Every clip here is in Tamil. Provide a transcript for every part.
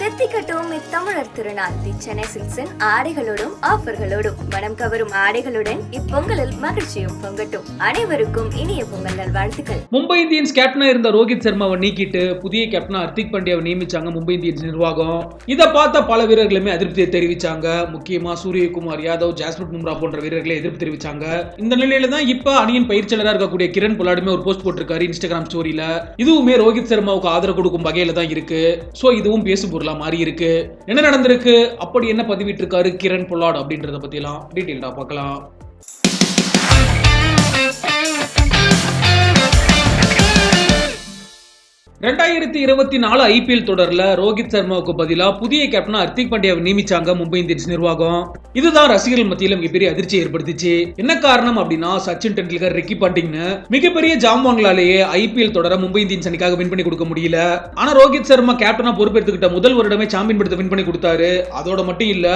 தித்திக்கட்டும் இத்தமிழர் திருநாள் தி சென்னை சில்க்ஸின் ஆடைகளோடும் ஆஃபர்களோடும் மனம் கவரும் ஆடைகளுடன் இப்பொங்கலில் மகிழ்ச்சியும் பொங்கட்டும். அனைவருக்கும் இனிய பொங்கல் நல்வாழ்த்துக்கள். மும்பை இந்தியன்ஸ் கேப்டனா இருந்த ரோஹித் சர்மாவை நீக்கிட்டு புதிய கேப்டனா ஹர்திக் பாண்டியாவை நியமிச்சாங்க மும்பை இந்தியன்ஸ் நிர்வாகம். இதை பார்த்த பல வீரர்களுமே அதிருப்தியை தெரிவிச்சாங்க. முக்கியமா சூரியகுமார் யாதவ், ஜாஸ்பிரிட் பும்ரா போன்ற வீரர்களை எதிர்ப்பு தெரிவிச்சாங்க. இந்த நிலையில தான் இப்ப அணியின் பயிற்சியாளராக இருக்கக்கூடிய கிரண் பொலாடுமே ஒரு போஸ்ட் போட்டிருக்காரு இன்ஸ்டாகிராம் ஸ்டோரியில. இதுவுமே ரோஹித் சர்மாவுக்கு ஆதரவு கொடுக்கும் வகையில தான் இருக்கு. சோ இதுவும் பேசு பொருளா மாறி இருக்கு. என்ன நடந்திருக்கு, அப்படி என்ன பதிவிட்டு இருக்காரு கிரண் பொலாட் அப்படின்றத பத்தி எல்லாம் டீடைல்டா பார்க்கலாம். 2024 ஐபிஎல் தொடர்ல ரோஹித் சர்மாவுக்கு பதிலா புதிய கேப்டனா ஹர்திக் பாண்டியாவை நியமிச்சாங்க மும்பை இந்தியன்ஸ் நிர்வாகம். இதுதான் ரசிகர்கள் மத்தியில மிகப்பெரிய அதிர்ச்சியை ஏற்படுத்திச்சு. என்ன காரணம் அப்படின்னா, சச்சின் டெண்டுல்கர், ரிக்கி பாண்டிங்னு மிகப்பெரிய ஜாம்பவான்களாலேயே ஐபிஎல் தொடர மும்பை இந்தியன்ஸ் அணிக்காக வின் பண்ணி கொடுக்க முடியல. ஆனா ரோஹித் சர்மா கேப்டனா பொறுப்பேற்றுக்கிட்ட முதல் வருடமே சாம்பியன் பட்டத்தை வின் பண்ணி கொடுத்தாரு. அதோட மட்டும் இல்ல,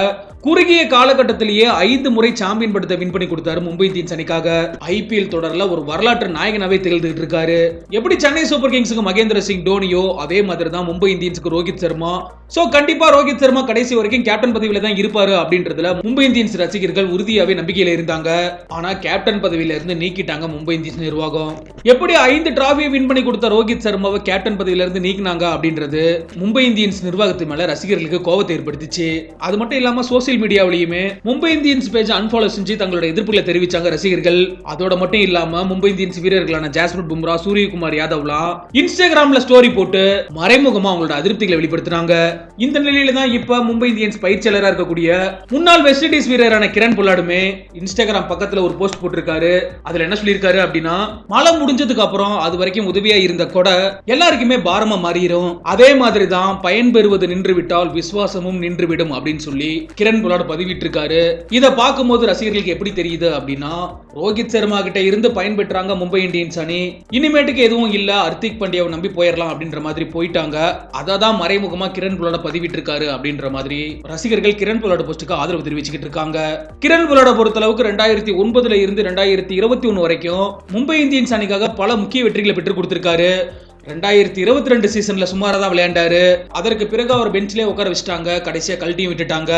குறுகிய காலகட்டத்திலேயே 5 முறை சாம்பியன் பட்டத்தை வின் பண்ணி கொடுத்தாரு மும்பை இந்தியன்ஸ் அணிக்காக. ஐபிஎல் தொடர்ல ஒரு வரலாற்று நாயகனாவே திகழ்ந்துட்டு இருக்காரு. எப்படி சென்னை சூப்பர் கிங்ஸுக்கு மகேந்திர சிங் டோனியோ, அதே மாதிரி தான் மும்பை இந்தியன்ஸ்க்கு ரோஹித் சர்மா. சோ கண்டிப்பா ரோஹித் சர்மா கடைசி வரைக்கும் கேப்டன் பதவியில தான் இருப்பாரு அப்படின்றதுல மும்பை இந்தியன்ஸ் ரசிகர்கள் உறுதியாவே நம்பிக்கையில இருந்தாங்க. ஆனா கேப்டன் பதவியில இருந்து நீக்கிட்டாங்க மும்பை இந்தியன்ஸ் நிர்வாகம். எப்படி 5 டிராபியை வின் பண்ணி கொடுத்த ரோஹித் சர்மாவை கேப்டன் பதவியில இருந்து நீக்கினாங்க அப்படின்றது மும்பை இந்தியன்ஸ் நிர்வாகத்து மேல ரசிகர்களுக்கு கோபத்தை ஏற்படுத்திச்சு. அது மட்டும் இல்லாம சோசியல் மீடியாவிலேயுமே மும்பை இந்தியன்ஸ் பேஜ் அன்ஃபாலோ செஞ்சு தங்களோட எதிர்ப்புகளை தெரிவிச்சாங்க ரசிகர்கள். அதோட மட்டும் இல்லாம மும்பை இந்தியன்ஸ் வீரர்களான ஜாஸ்பிரிட் பும்ரா, சூரியகுமார் யாதவ்லாம் இன்ஸ்டாகிராம்ல ஸ்டோரி போட்டு மறைமுகமா அவங்களோட அதிருப்திகளை வெளிப்படுத்தினாங்க. இந்த நிலையில தான் இப்ப மும்பை இந்தியன்ஸ் பயிற்சியாளராக இருக்கக்கூடிய முன்னாள் வெஸ்ட் இண்டீஸ் வீரரான கிரண் பொலாடுமே இன்ஸ்டாகிராம் பக்கத்துல ஒரு போஸ்ட் போட்டிருக்காரு. அதுல என்ன சொல்லியிருக்காரு அப்படின்னா, மழை முடிஞ்சதுக்கு அப்புறம் அது வரைக்கும் உதவியா இருந்த கொடை எல்லாருக்குமே பாரமா மாறிடும். அதே மாதிரி தான் பயன் பெறுவது நின்று விட்டால் விசுவாசமும் நின்று விடும் அப்படின்னு சொல்லி கிரண் பொலாடு பதிவிட்டு இருக்காரு. இதை பார்க்கும்போது ரசிகர்களுக்கு எப்படி தெரியுது அப்படின்னா, ரோஹித் சர்மா கிட்ட இருந்து பயன் பெற்றாங்க மும்பை இந்தியன்ஸ் அணி. இனிமேட்டுக்கு எதுவும் இல்ல, ஹர்திக் பாண்டியாவை நம்பி போயிடலாம் அப்படின்ற மாதிரி போயிட்டாங்க. அததான் மறைமுகமா கிரண் பொலாட பதிவிட்டு இருக்காரு அப்படின்ற மாதிரி ரசிகர்கள் கிரண் பொலாட போஸ்டுக்கு ஆதரவு தெரிவிச்சுக்கிட்டு இருக்காங்க. கிரண் பொலாட பொறுத்தளவுக்கு 2009 இருந்து 2021 வரைக்கும் மும்பை இந்தியன்ஸ் அணிக்காக பல முக்கிய வெற்றிகளை பெற்றுக் கொடுத்திருக்காரு. 2022 சீசன்ல சுமாரா தான் விளையாண்டாரு. அதற்கு பிறகு அவர் பெஞ்சிலே உட்கார வச்சிட்டாங்க. கடைசியா கழட்டியும் விட்டுட்டாங்க.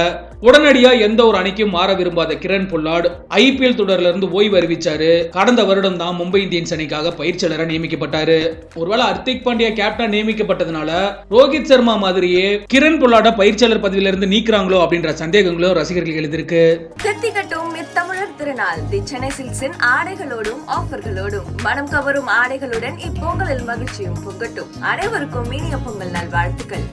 உடனடியா எந்த ஒரு அணிக்கும் மாற விரும்பாத கிரண் பொலாட் ஐபிஎல் தொடர்ல இருந்து ஓய்வு அறிவிச்சாரு. கடந்த வருடம் தான் மும்பை இந்தியன்ஸ் அணிக்காக பயிற்சியாளராக நியமிக்கப்பட்டாரு. ஒருவேளை ஹர்திக் பாண்டியா கேப்டன் நியமிக்கப்பட்டதுனால ரோஹித் சர்மா மாதிரியே கிரண் பொலாட பயிற்சியாளர் பதவியில இருந்து நீக்குறாங்களோ அப்படின்ற சந்தேகங்களும் ரசிகர்கள் எழுதிருக்கு. தமிழர் திருநாள் தி சென்னை சில்க்ஸின் ஆடைகளோடும் ஆஃபர்களோடும் மனம் கவரும் ஆடைகளுடன் இப்பொங்கலில் மகிழ்ச்சியும் பொங்கட்டும். அனைவருக்கும் இனிய பொங்கல் நல்வாழ்த்துக்கள்.